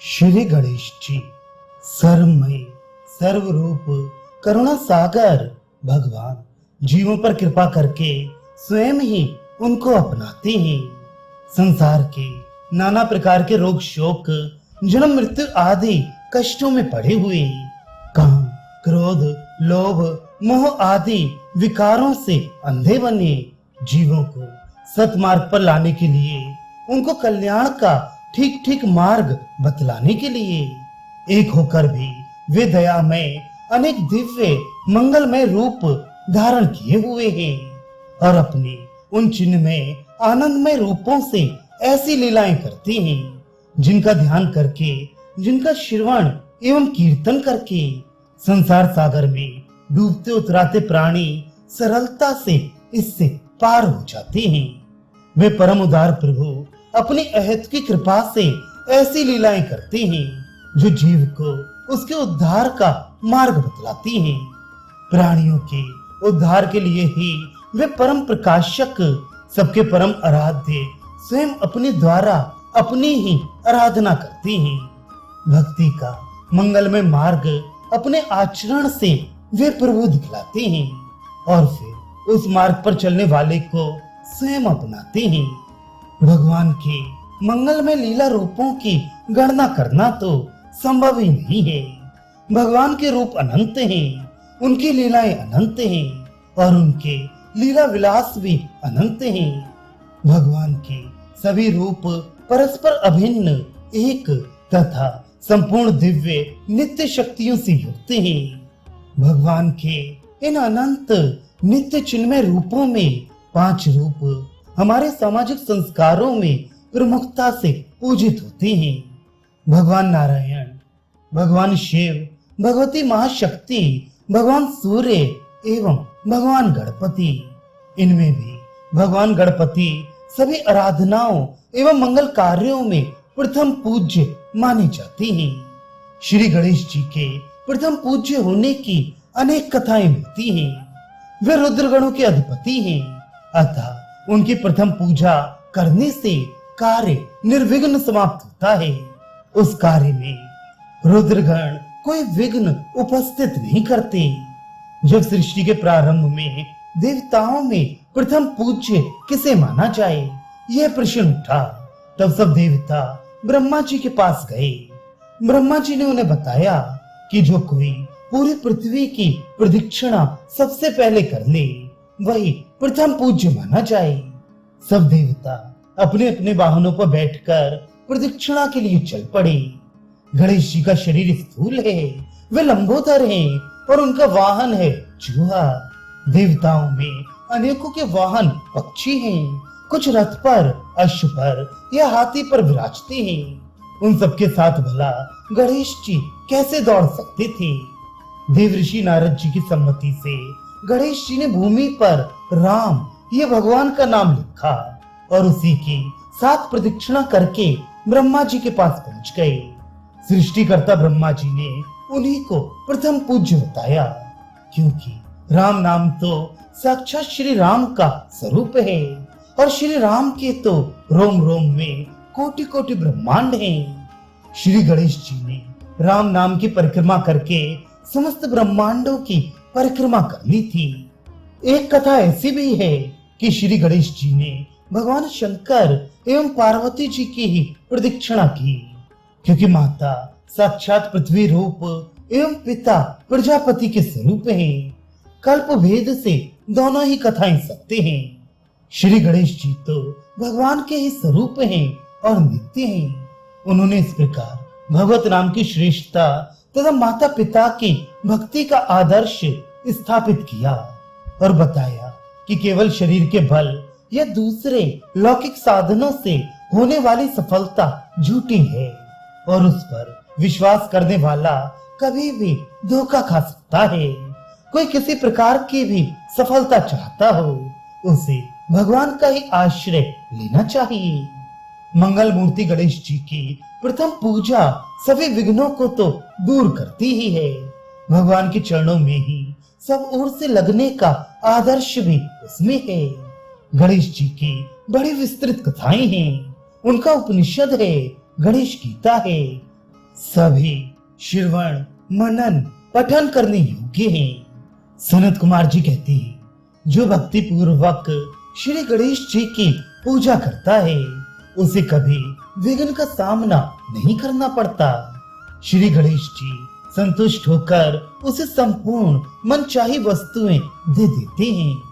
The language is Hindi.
श्री गणेश जी सर्वमय सर्वरूप करुणा सागर भगवान जीवों पर कृपा करके स्वयं ही उनको अपनाते हैं। संसार के नाना प्रकार के रोग शोक जन्म मृत्यु आदि कष्टों में पड़े हुए काम क्रोध लोभ मोह आदि विकारों से अंधे बने जीवों को सतमार्ग पर लाने के लिए उनको कल्याण का ठीक ठीक मार्ग बतलाने के लिए एक होकर भी वे दयामय अनेक दिव्य मंगलमय रूप धारण किए हुए हैं और अपने उन चिन्हमय आनंदमय रूपों से ऐसी लीलाएं करते हैं जिनका ध्यान करके जिनका श्रवण एवं कीर्तन करके संसार सागर में डूबते उतराते प्राणी सरलता से इससे पार हो जाते हैं। वे परम उदार प्रभु अपनी अहत की कृपा से ऐसी लीलाएं करते हैं जो जीव को उसके उद्धार का मार्ग बतलाती हैं। प्राणियों के उद्धार के लिए ही वे परम प्रकाशक सबके परम आराध्य स्वयं अपने द्वारा अपनी ही आराधना करते हैं। भक्ति का मंगलमय मार्ग अपने आचरण से वे प्रभु दिखलाते हैं और फिर उस मार्ग पर चलने वाले को स्वयं अपनाते हैं। भगवान के मंगलमय लीला रूपों की गणना करना तो संभव ही नहीं है। भगवान के रूप अनंत हैं, उनकी लीलाएं अनंत हैं और उनके लीला विलास भी अनंत हैं। भगवान के सभी रूप परस्पर अभिन्न एक तथा संपूर्ण दिव्य नित्य शक्तियों से युक्त हैं। भगवान के इन अनंत नित्य चिन्मय रूपों में 5 रूप हमारे सामाजिक संस्कारों में प्रमुखता से पूजित होते हैं। भगवान नारायण, भगवान शिव, भगवती महाशक्ति, भगवान सूर्य एवं भगवान गणपति। इनमें भी भगवान गणपति सभी आराधनाओं एवं मंगल कार्यों में प्रथम पूज्य माने जाते हैं। श्री गणेश जी के प्रथम पूज्य होने की अनेक कथाएं मिलती हैं। वे रुद्रगणों के अधिपति हैं, अतः उनकी प्रथम पूजा करने से कार्य निर्विघ्न समाप्त होता है। उस कार्य में रुद्रगण कोई विघ्न उपस्थित नहीं करते। जब सृष्टि के प्रारंभ में देवताओं में प्रथम पूज्य किसे माना जाए, यह प्रश्न उठा, तब सब देवता ब्रह्मा जी के पास गए। ब्रह्मा जी ने उन्हें बताया कि जो कोई पूरी पृथ्वी की प्रदक्षिणा सबसे पहले कर ले वही प्रथम पूज्य माना जाए। सब देवता अपने अपने वाहनों पर बैठकर प्रदक्षिणा के लिए चल पड़े। गणेश जी का शरीर स्थूल है, वे लंबोदर हैं और उनका वाहन है चूहा। देवताओं में अनेकों के वाहन पक्षी हैं, कुछ रथ पर, अश्व पर या हाथी पर विराजते हैं। उन सबके साथ भला गणेश जी कैसे दौड़ सकते थे? देवऋषि नारद जी की सम्मति से गणेश जी ने भूमि पर राम ये भगवान का नाम लिखा और उसी की 7 प्रदक्षिणा करके ब्रह्मा जी के पास पहुंच गए। सृष्टिकर्ता ब्रह्मा जी ने उन्हीं को प्रथम पूज्य बताया, क्योंकि राम नाम तो साक्षात श्री राम का स्वरूप है और श्री राम के तो रोम रोम में कोटि कोटि ब्रह्मांड हैं। श्री गणेश जी ने राम नाम की परिक्रमा करके समस्त ब्रह्मांडों की परिक्रमा कर ली थी। एक कथा ऐसी भी है कि श्री गणेश जी ने भगवान शंकर एवं पार्वती जी की ही प्रदक्षिणा की, क्योंकि माता साक्षात पृथ्वी रूप एवं पिता प्रजापति के स्वरूप हैं। कल्प भेद से दोनों ही कथाएं सत्य हैं। श्री गणेश जी तो भगवान के ही स्वरूप हैं और नित्य हैं। उन्होंने इस प्रकार भगवत नाम की श्रेष्ठता तथा माता पिता की भक्ति का आदर्श स्थापित किया और बताया कि केवल शरीर के बल या दूसरे लौकिक साधनों से होने वाली सफलता झूठी है और उस पर विश्वास करने वाला कभी भी धोखा खा सकता है। कोई किसी प्रकार की भी सफलता चाहता हो, उसे भगवान का ही आश्रय लेना चाहिए। मंगल मूर्ति गणेश जी की प्रथम पूजा सभी विघ्नों को तो दूर करती ही है। भगवान के चरणों में ही सब ओर से लगने का आदर्श भी उसमें है। गणेश जी की बड़ी विस्तृत कथाएं हैं। उनका उपनिषद है, गणेश गीता है। सभी श्रवण मनन पठन करने योग्य हैं। सनत कुमार जी कहते हैं, जो भक्ति पूर्वक श्री गणेश जी की पूजा करता है उसे कभी विघ्न का सामना नहीं करना पड़ता। श्री गणेश जी संतुष्ट होकर उसे संपूर्ण मनचाही वस्तुएं दे देते हैं।